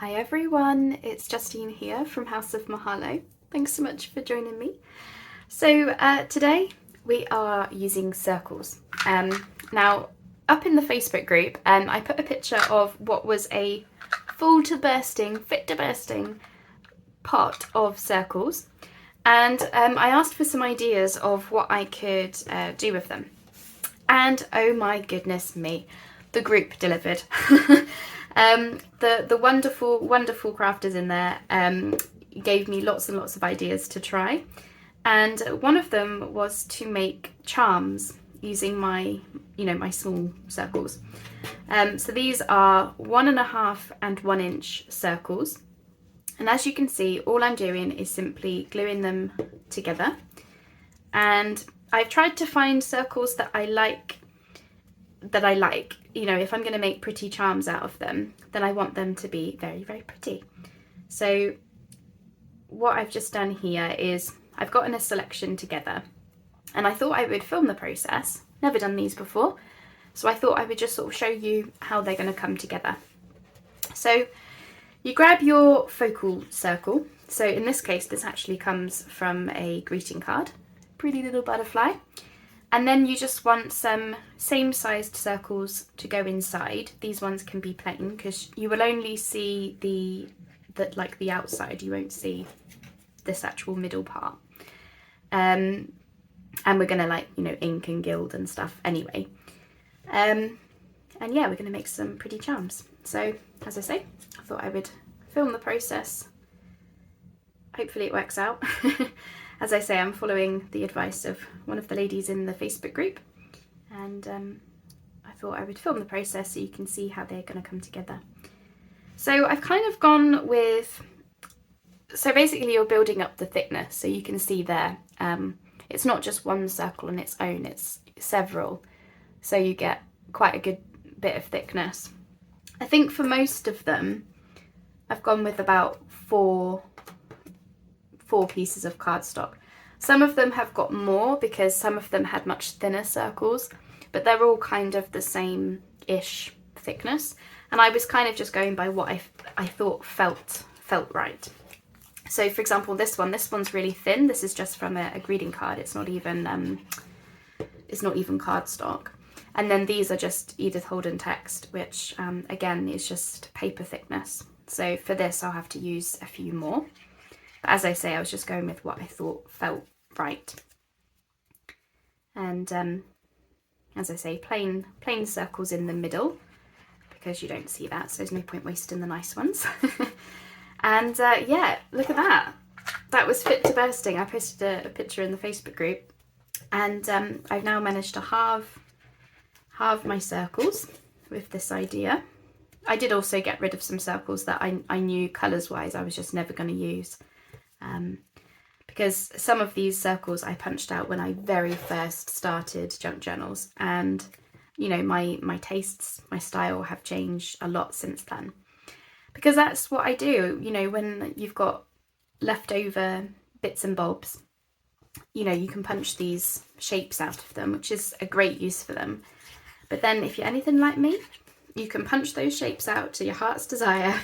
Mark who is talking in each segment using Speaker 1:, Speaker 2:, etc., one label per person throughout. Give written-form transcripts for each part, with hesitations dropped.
Speaker 1: Hi everyone, it's Justine here from House of Mahalo. Thanks so much for joining me. So today we are using circles. Now up in the Facebook group I put a picture of what was a full to bursting, fit to bursting pot of circles, and I asked for some ideas of what I could do with them. And oh my goodness me, the group delivered. The wonderful crafters in there gave me lots and lots of ideas to try, and one of them was to make charms using my small circles. So these are 1.5 and 1 inch circles, and as you can see, all I'm doing is simply gluing them together. And I've tried to find circles that I like. If I'm going to make pretty charms out of them, then I want them to be very, very pretty. So what I've just done here is I've gotten a selection together, and I thought I would film the process. Never done these before, so I thought I would just sort of show you how they're going to come together. So you grab your focal circle. So in this case, this actually comes from a greeting card, pretty little butterfly. And then you just want some same sized circles to go inside. These ones can be plain because you will only see the outside. You won't see this actual middle part. And we're gonna ink and gild and stuff anyway. And yeah, we're gonna make some pretty charms. So as I say, I thought I would film the process. Hopefully it works out. As I say, I'm following the advice of one of the ladies in the Facebook group, and I thought I would film the process so you can see how they're going to come together. So I've kind of gone with, so basically you're building up the thickness, so you can see there, it's not just one circle on its own, it's several, so you get quite a good bit of thickness. I think for most of them, I've gone with about four pieces of cardstock. Some of them have got more because some of them had much thinner circles, but they're all kind of the same-ish thickness. And I was kind of just going by what I thought felt right. So for example, this one's really thin. This is just from a greeting card. It's not even cardstock. And then these are just Edith Holden text, which again is just paper thickness. So for this, I'll have to use a few more. But as I say, I was just going with what I thought felt right. And as I say, plain circles in the middle, because you don't see that, so there's no point wasting the nice ones. And yeah, look at that. That was fit to bursting. I posted a picture in the Facebook group, and I've now managed to halve my circles with this idea. I did also get rid of some circles that I knew colours-wise I was just never going to use. Because some of these circles I punched out when I very first started junk journals, and my tastes, my style have changed a lot since then, because that's what I do. When you've got leftover bits and bobs, you can punch these shapes out of them, which is a great use for them. But then if you're anything like me, you can punch those shapes out to your heart's desire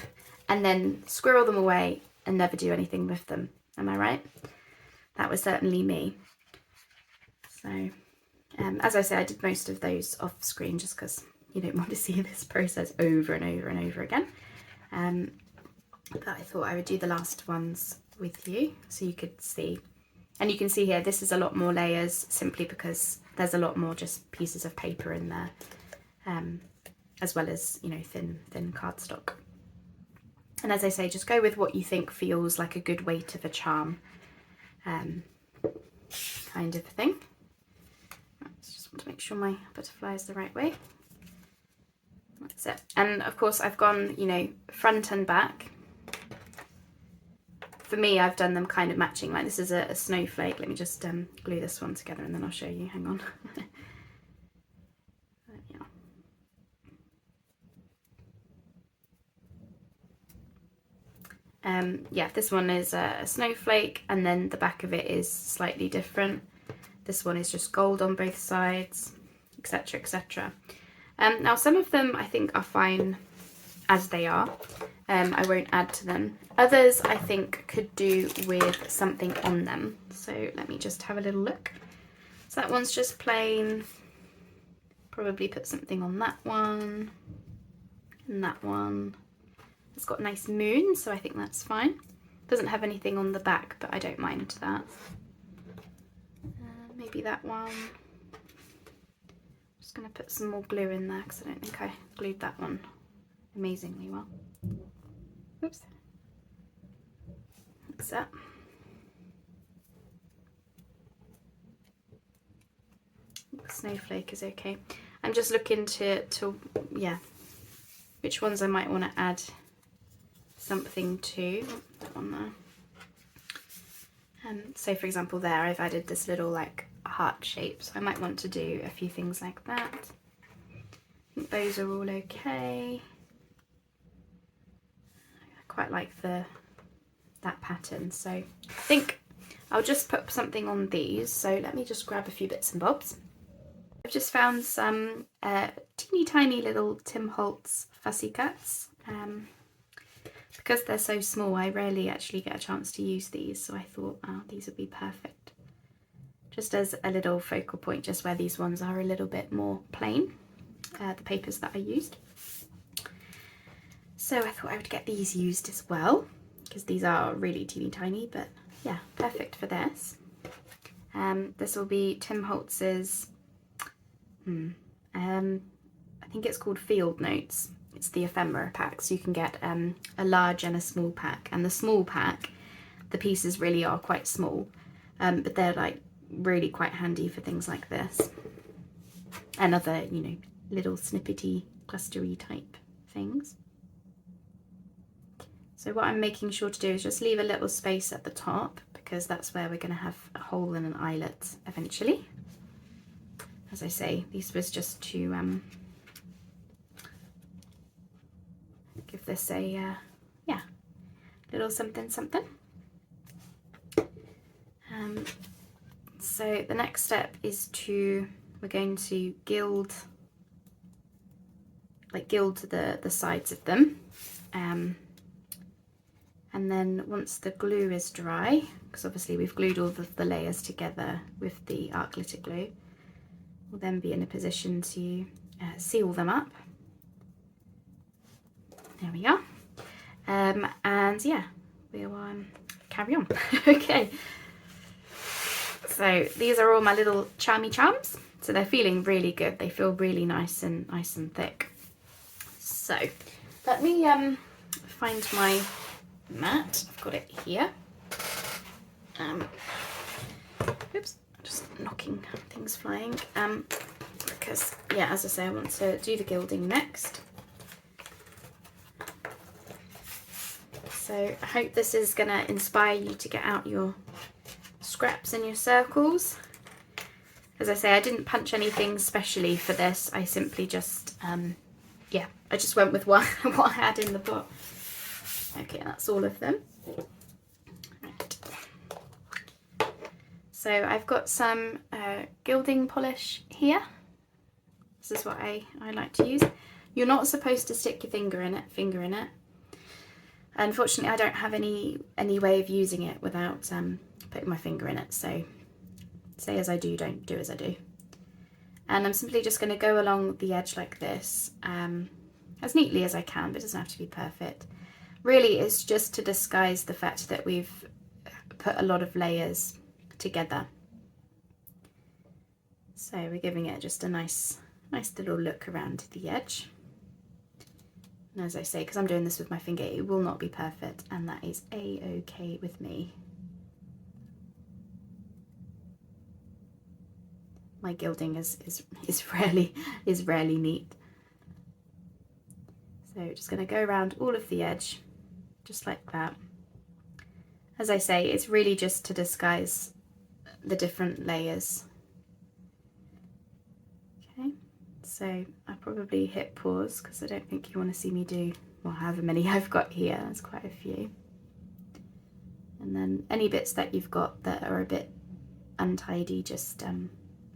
Speaker 1: and then squirrel them away and never do anything with them. Am I right? That was certainly me. So, as I say, I did most of those off screen just because you don't want to see this process over and over and over again. But I thought I would do the last ones with you so you could see. And you can see here, this is a lot more layers simply because there's a lot more just pieces of paper in there, as well as, thin cardstock. And as I say, just go with what you think feels like a good weight of a charm, kind of thing. Just want to make sure my butterfly is the right way. That's it. And of course I've gone, front and back. For me, I've done them kind of matching, like this is a snowflake. Let me just glue this one together and then I'll show you. Hang on. Yeah, this one is a snowflake, and then the back of it is slightly different. This one is just gold on both sides, etc., etc. Now some of them I think are fine as they are, I won't add to them. Others I think could do with something on them. So let me just have a little look. So that one's just plain. Probably put something on that one. And that one. It's got a nice moon, so I think that's fine. Doesn't have anything on the back, but I don't mind that. Maybe that one. Just going to put some more glue in there because I don't think I glued that one amazingly well. Oops. Like that. Snowflake is okay. I'm just looking to yeah, which ones I might want to add something to. Oh, that one there. So for example there I've added this little like heart shape, so I might want to do a few things like that. I think those are all okay. I quite like that pattern, so I think I'll just put something on these. So let me just grab a few bits and bobs. I've just found some teeny tiny little Tim Holtz fussy cuts. Because they're so small, I rarely actually get a chance to use these, so I thought these would be perfect. Just as a little focal point, just where these ones are a little bit more plain, the papers that I used. So I thought I would get these used as well, because these are really teeny tiny, but yeah, perfect for this. This will be Tim Holtz's, I think it's called Field Notes. It's the ephemera pack, so you can get a large and a small pack. And the small pack, the pieces really are quite small, but they're like really quite handy for things like this and other, you know, little snippety, clustery type things. So what I'm making sure to do is just leave a little space at the top, because that's where we're going to have a hole and an eyelet eventually. As I say, this was just to give this a yeah, little something something. So the next step is we're going to gild the sides of them, and then once the glue is dry, because obviously we've glued all of the layers together with the art glitter glue, we'll then be in a position to seal them up. There we are. And yeah, we'll carry on. Okay. So these are all my little charmy charms. So they're feeling really good. They feel really nice and thick. So let me find my mat. I've got it here. Oops, just knocking things flying. Because yeah, as I say, I want to do the gilding next. So I hope this is going to inspire you to get out your scraps and your circles. As I say, I didn't punch anything specially for this. I simply just, yeah, I just went with what I had in the book. Okay, that's all of them. Right. So I've got some gilding polish here. This is what I like to use. You're not supposed to stick your finger in it. Unfortunately, I don't have any way of using it without putting my finger in it. So say as I do, don't do as I do. And I'm simply just going to go along the edge like this, as neatly as I can, but it doesn't have to be perfect. Really, it's just to disguise the fact that we've put a lot of layers together. So we're giving it just a nice little look around the edge. And as I say, because I'm doing this with my finger, it will not be perfect, and that is a-okay with me. My gilding is rarely neat. So just going to go around all of the edge, just like that. As I say, it's really just to disguise the different layers. Okay. So I'll probably hit pause because I don't think you want to see me do, well, however many I've got here. There's quite a few. And then any bits that you've got that are a bit untidy, just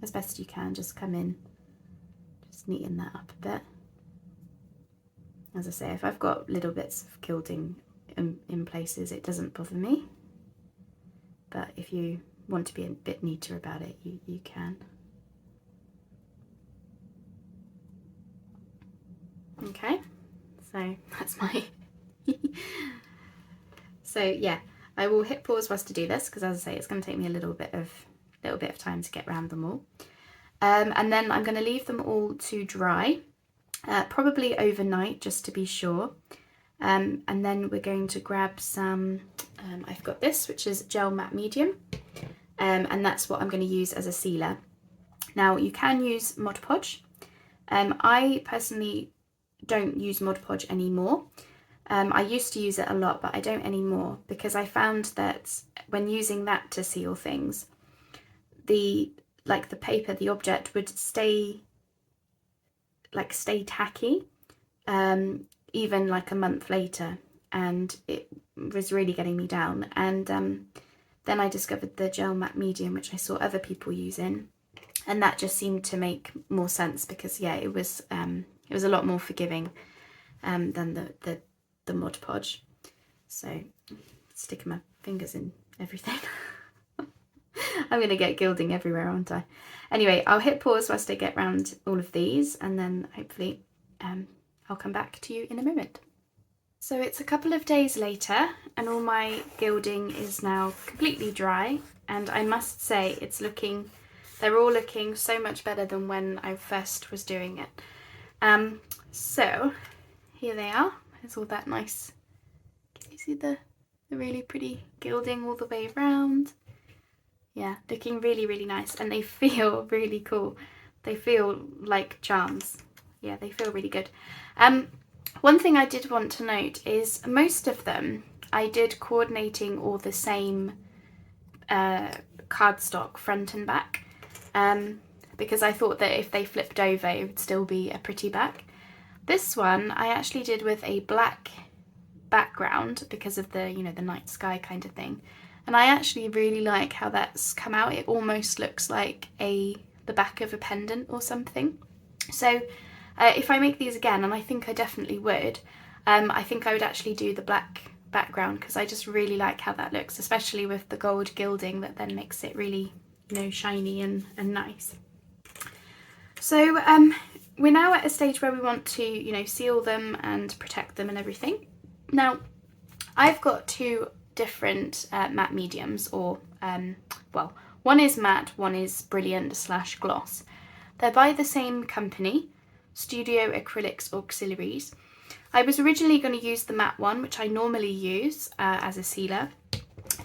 Speaker 1: as best you can, just come in, just neaten that up a bit. as I say, if I've got little bits of gilding in places, it doesn't bother me. But if you want to be a bit neater about it, you can. Okay, so that's my... So yeah, I will hit pause whilst to do this, because as I say, it's going to take me a little bit of time to get around them all. And then I'm going to leave them all to dry, probably overnight, just to be sure. And then we're going to grab some, I've got this, which is gel matte medium, and that's what I'm going to use as a sealer. Now you can use Mod Podge. I personally don't use Mod Podge anymore. I used to use it a lot, but I don't anymore, because I found that when using that to seal things, the paper, the object would stay tacky, even like a month later, and it was really getting me down. And then I discovered the gel matte medium, which I saw other people using, and that just seemed to make more sense, because yeah, it was a lot more forgiving than the Mod Podge. So sticking my fingers in everything. I'm going to get gilding everywhere, aren't I? Anyway, I'll hit pause whilst I get round all of these, and then hopefully I'll come back to you in a moment. So it's a couple of days later, and all my gilding is now completely dry, and I must say they're all looking so much better than when I first was doing it. So here they are. There's all that nice, can you see the really pretty gilding all the way around? Yeah, looking really, really nice, and they feel really cool. They feel like charms. Yeah, they feel really good. One thing I did want to note is most of them I did coordinating all the same cardstock front and back, because I thought that if they flipped over it would still be a pretty back. This one I actually did with a black background because of the, you know, the night sky kind of thing. And I actually really like how that's come out. It almost looks like the back of a pendant or something. So if I make these again, and I think I definitely would, I think I would actually do the black background, because I just really like how that looks, especially with the gold gilding that then makes it really, you know, shiny and nice. So we're now at a stage where we want to, you know, seal them and protect them and everything. Now, I've got two different matte mediums, or well, one is matte, one is brilliant / gloss. They're by the same company, Studio Acrylics Auxiliaries. I was originally going to use the matte one, which I normally use as a sealer,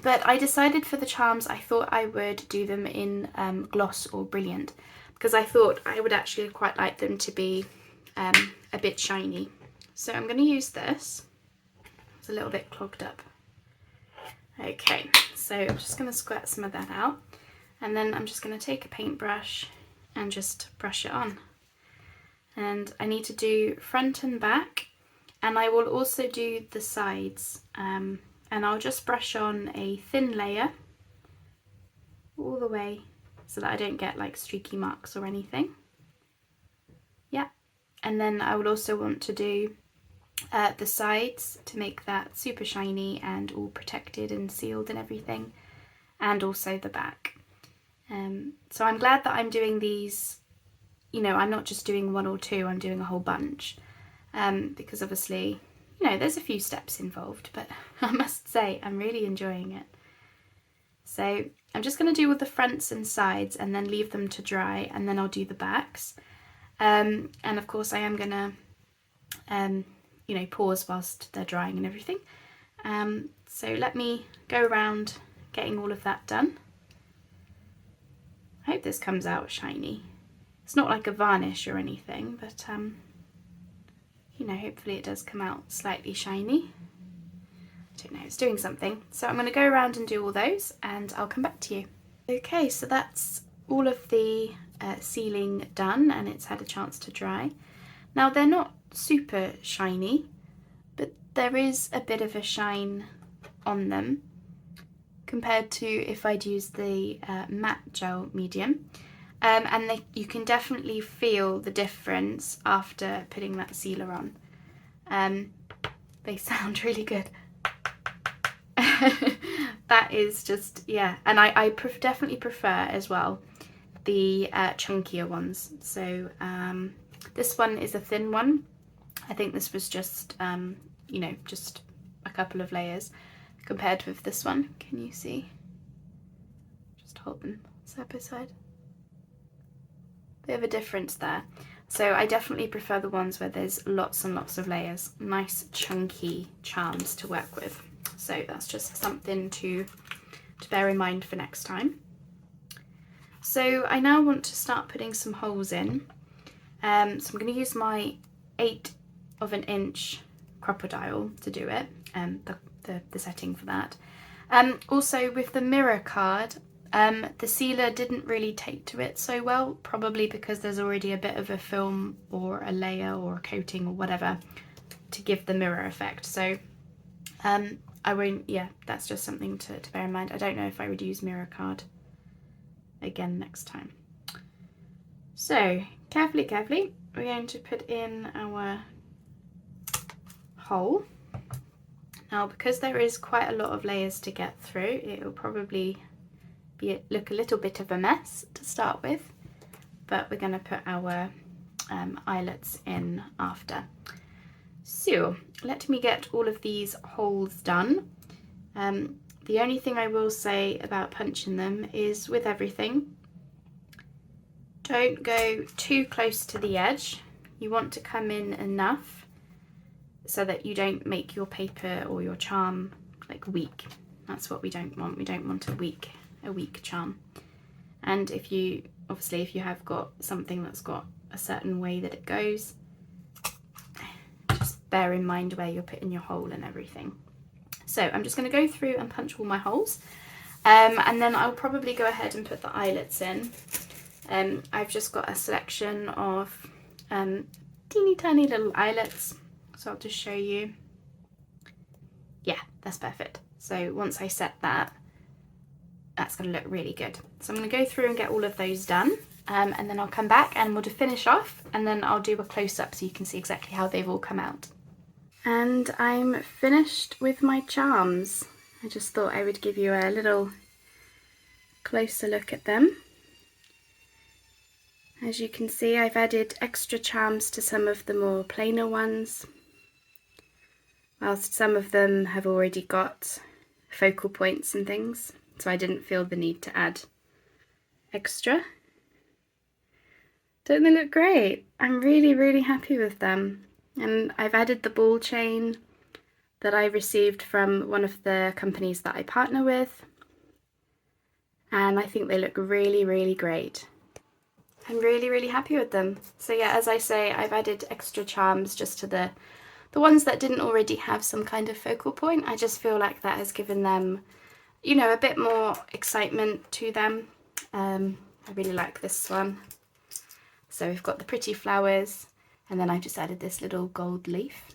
Speaker 1: but I decided for the charms I thought I would do them in gloss or brilliant, because I thought I would actually quite like them to be a bit shiny. So I'm going to use this. It's a little bit clogged up. Okay, so I'm just going to squirt some of that out, and then I'm just going to take a paintbrush and just brush it on. And I need to do front and back, and I will also do the sides, and I'll just brush on a thin layer all the way so that I don't get like streaky marks or anything. Yeah, and then I would also want to do the sides to make that super shiny and all protected and sealed and everything, and also the back. So I'm glad that I'm doing these, you know, I'm not just doing one or two, I'm doing a whole bunch, because obviously, you know, there's a few steps involved, but I must say I'm really enjoying it. So I'm just going to do all the fronts and sides and then leave them to dry, and then I'll do the backs. And of course I am going to you know, pause whilst they're drying and everything. So let me go around getting all of that done. I hope this comes out shiny. It's not like a varnish or anything, but you know, hopefully it does come out slightly shiny. I don't know, it's doing something. So I'm going to go around and do all those, and I'll come back to you. Okay, so that's all of the sealing done, and it's had a chance to dry. Now they're not super shiny, but there is a bit of a shine on them compared to if I'd used the matte gel medium, and you can definitely feel the difference after putting that sealer on. They sound really good. That is just, yeah, and I definitely prefer as well the chunkier ones. So this one is a thin one. I think this was just you know, just a couple of layers compared with this one. Can you see? Just hold them side by side. Bit of a difference there. So I definitely prefer the ones where there's lots and lots of layers, nice chunky charms to work with. So that's just something to bear in mind for next time. So I now want to start putting some holes in. So I'm going to use my 1/8 crocodile to do it, the setting for that. Also with the mirror card, the sealer didn't really take to it so well, probably because there's already a bit of a film or a layer or a coating or whatever to give the mirror effect. So I won't, yeah, that's just something to bear in mind. I don't know if I would use mirror card again next time. So carefully, we're going to put in our hole. Now, because there is quite a lot of layers to get through, it will probably look a little bit of a mess to start with, but we're going to put our eyelets in after. So let me get all of these holes done. The only thing I will say about punching them is with everything, don't go too close to the edge. You want to come in enough so that you don't make your paper or your charm like weak. That's what we don't want. We don't want a weak charm. And if you have got something that's got a certain way that it goes, just bear in mind where you're putting your hole and everything. So I'm just going to go through and punch all my holes, and then I'll probably go ahead and put the eyelets in. I've just got a selection of teeny tiny little eyelets, so I'll just show you. Yeah, that's perfect. So once I set that, that's going to look really good. So I'm going to go through and get all of those done, and then I'll come back and we'll finish off, and then I'll do a close-up so you can see exactly how they've all come out. And I'm finished with my charms. I just thought I would give you a little closer look at them. As you can see, I've added extra charms to some of the more plainer ones, whilst some of them have already got focal points and things, so I didn't feel the need to add extra. Don't they look great? I'm really happy with them. And I've added the ball chain that I received from one of the companies that I partner with, and I think they look really great. I'm really happy with them. So yeah, as I say, I've added extra charms just to the ones that didn't already have some kind of focal point. I just feel like that has given them, you know, a bit more excitement to them. I really like this one. So we've got the pretty flowers, and then I just added this little gold leaf.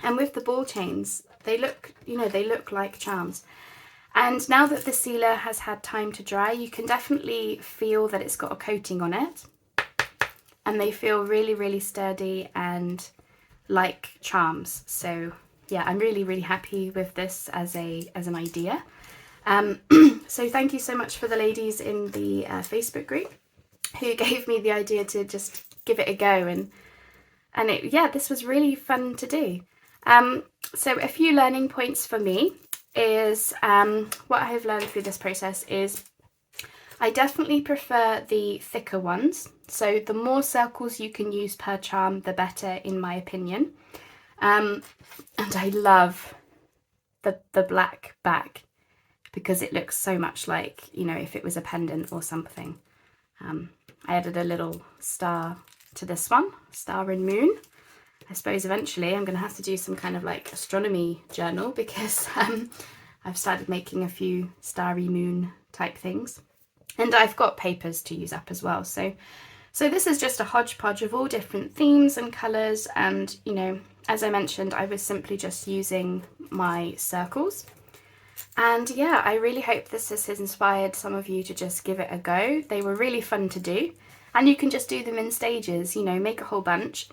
Speaker 1: And with the ball chains, they look, you know, they look like charms. And now that the sealer has had time to dry, you can definitely feel that it's got a coating on it. And they feel really sturdy and like charms. So yeah, I'm really happy with this as an idea. So thank you so much for the ladies in the Facebook group who gave me the idea to just give it a go, and it, yeah, this was really fun to do. So a few learning points for me is what I have learned through this process is I definitely prefer the thicker ones. So the more circles you can use per charm, the better, in my opinion. And I love the black back because it looks so much like, you know, if it was a pendant or something. I added a little star to this one, star and moon. I suppose eventually I'm going to have to do some kind of like astronomy journal because I've started making a few starry moon type things. And I've got papers to use up as well. So this is just a hodgepodge of all different themes and colours. And, you know, as I mentioned, I was simply just using my circles. And yeah, I really hope this has inspired some of you to just give it a go. They were really fun to do. And you can just do them in stages, you know, make a whole bunch.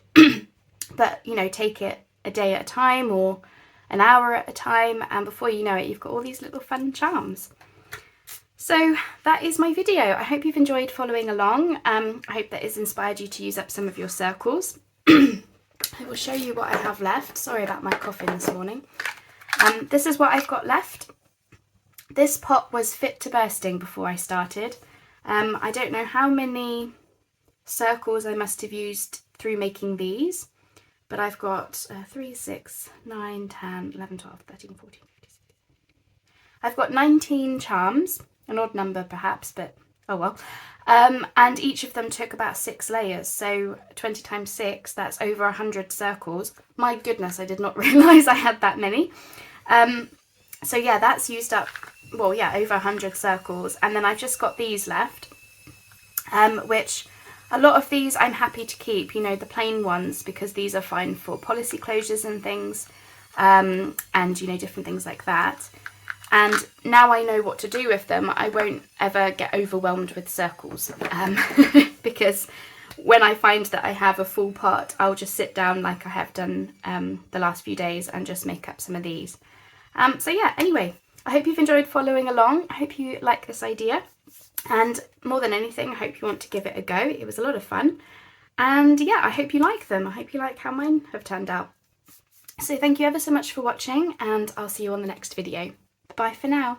Speaker 1: But, you know, take it a day at a time or an hour at a time, and before you know it, you've got all these little fun charms. So that is my video. I hope you've enjoyed following along. I hope that has inspired you to use up some of your circles. I will show you what I have left. Sorry about my coughing this morning. This is what I've got left. This pot was fit to bursting before I started. I don't know how many circles I must have used through making these, but I've got 3, 6, 9, 10, 11, 12, 13, 14, 15, 16. I've got 19 charms, an odd number perhaps, but oh well. And each of them took about 6 layers, so 20 times 6, that's over 100 circles. My goodness, I did not realise I had that many. So yeah, that's used up, well yeah, over 100 circles, and then I've just got these left, which a lot of these I'm happy to keep, you know, the plain ones, because these are fine for policy closures and things, and you know, different things like that. And now I know what to do with them. I won't ever get overwhelmed with circles, because when I find that I have a full pot, I'll just sit down like I have done the last few days and just make up some of these. So yeah, anyway, I hope you've enjoyed following along. I hope you like this idea. And more than anything, I hope you want to give it a go. It was a lot of fun. And yeah, I hope you like them. I hope you like how mine have turned out. So thank you ever so much for watching, and I'll see you on the next video. Bye for now.